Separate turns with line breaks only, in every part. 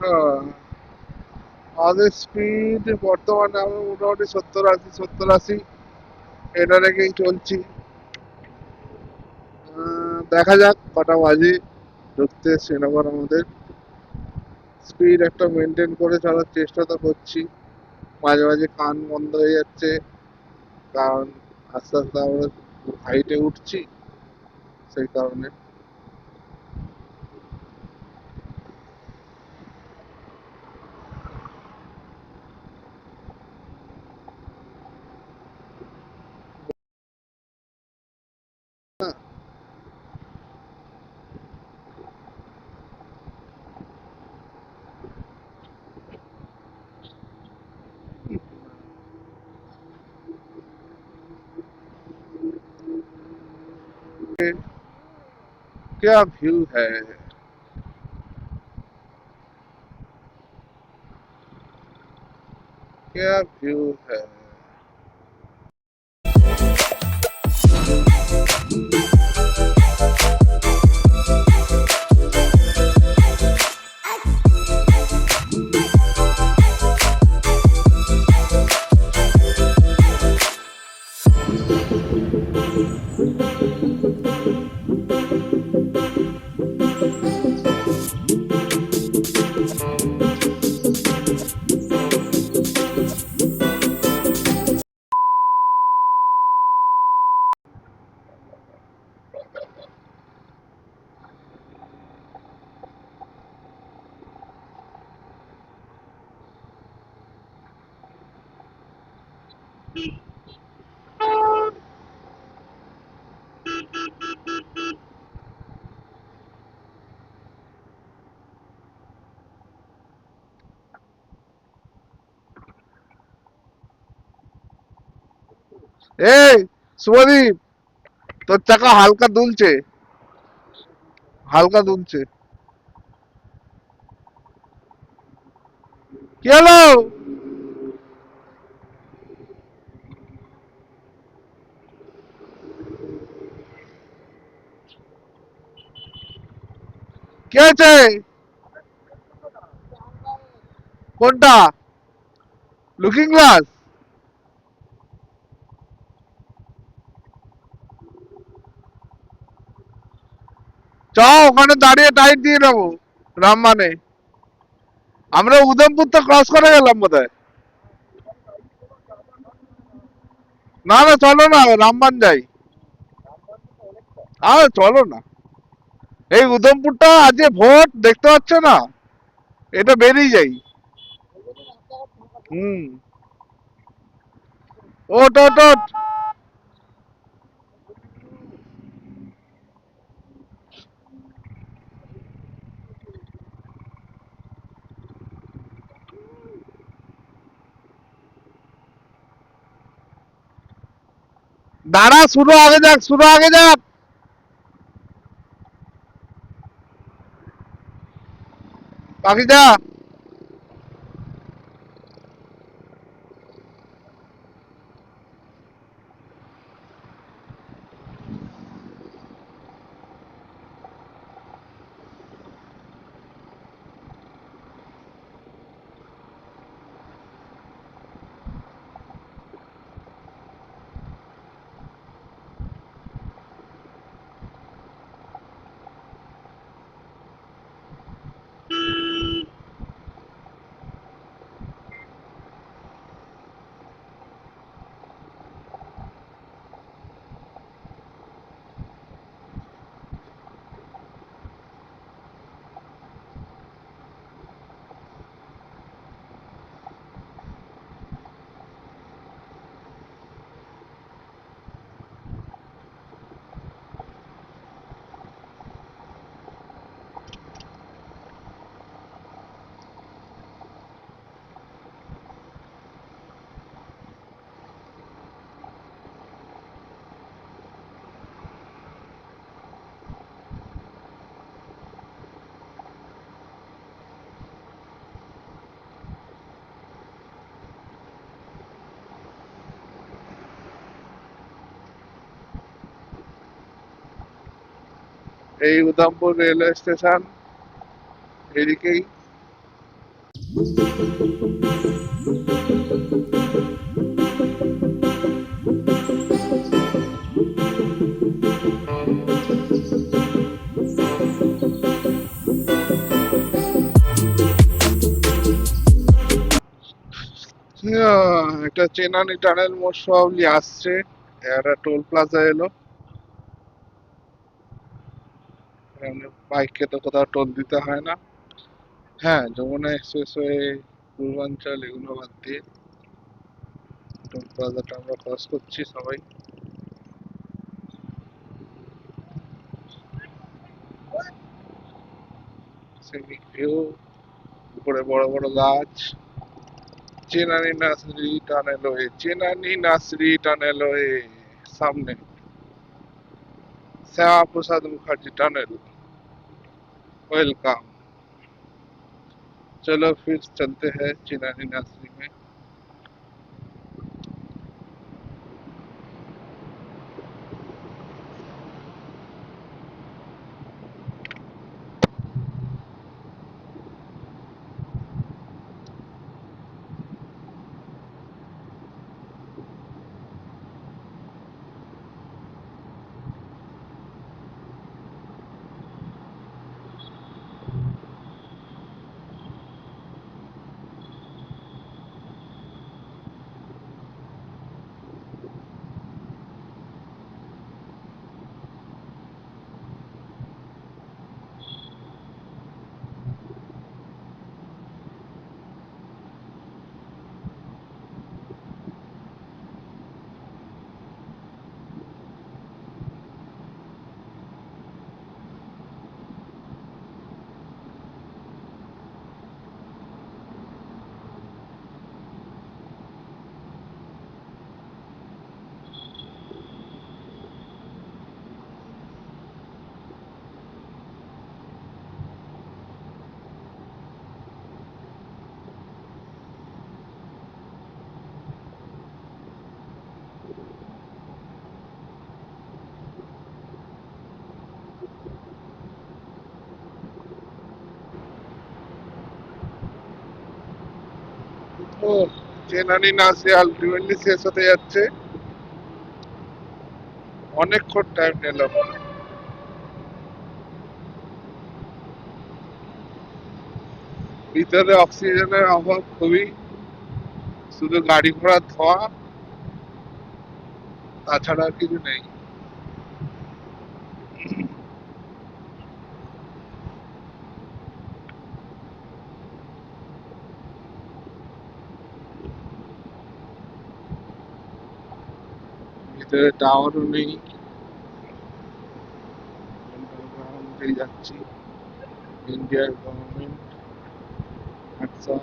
আহ, আমাদের স্পিড বর্তমানে আমরা মোটামুটি 70-80 এটা রেখেই চলছি। দেখা যাক কটা বাজে, ঢুকতে শ্রীনগর আমাদের। স্পিড একটা মেনটেন করে চলার চেষ্টা তো করছি। মাঝে মাঝে কান বন্ধ হয়ে যাচ্ছে, কারণ আস্তে আস্তে আমরা হাইটে উঠছি, সেই কারণে। क्या व्यू है! क्या व्यू है! এই শুভদীপ, তোর চাকা হালকা দুলছে, হালকা দুলছে। কি হলো? কি হয়েছে? কোনটা? Looking glass? চ, ওখানে দাঁড়িয়ে টাইট দিয়ে নেবো। রামমানে আমরা উদয়পুর তো ক্রস করে গেলাম বোধহয়। না না, চলো না, রামবান যাই। চলো না, এই উদয়পুরটা আজকে ভোট দেখতে পাচ্ছ না, এটা বেরিয়ে যাই। হুম। ওট ওট ওট। দাঁড়া, শুরু আগে যাক, শুরু আগে যাক। বাকি যা। এই উধমপুর রেলওয়ে স্টেশন, এদিকেই। একটা চেনানি টানেল মোস্ট প্রবাবলি আসছে, একটা টোল প্লাজা এলো। বাইককে তো কোথাও টোল দিতে হয় না। হ্যাঁ, যমুনা এক্সপ্রেসওয়ে, পূর্বাঞ্চল এগুলো বাদ দিয়ে টোল প্লাজাটা আমরা ক্রস করছি সবাই। সিনিক ভিউ, উপরে বড় বড় গাছ। চেনানি নার্সারি টানেলওয়ে, চেনানি নার্সারি টানেলওয়ে, सामने श्यामा प्रसाद मुखर्जी टनल। वेलकम। चलो फिर चलते हैं चिनानी नर्सरी में। ও, চেনানি নার্সারি আলটিমেটলি শেষ হতে যাচ্ছে। অনেকক্ষণ টাইম নিল। ভিতরে অক্সিজেনের অভাব খুবই, শুধু গাড়ি ঘোড়ার ধোঁয়া, তাছাড়া আর কিছু নেই। ভিতরে টাওয়ারও নেই। আন্ডারগ্রাউন্ড দিয়ে যাচ্ছি। ইন্ডিয়ার গভর্নমেন্ট আচ্ছা।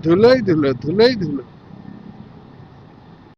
ধুলোই ধুলো, ধুলোই ধুলো।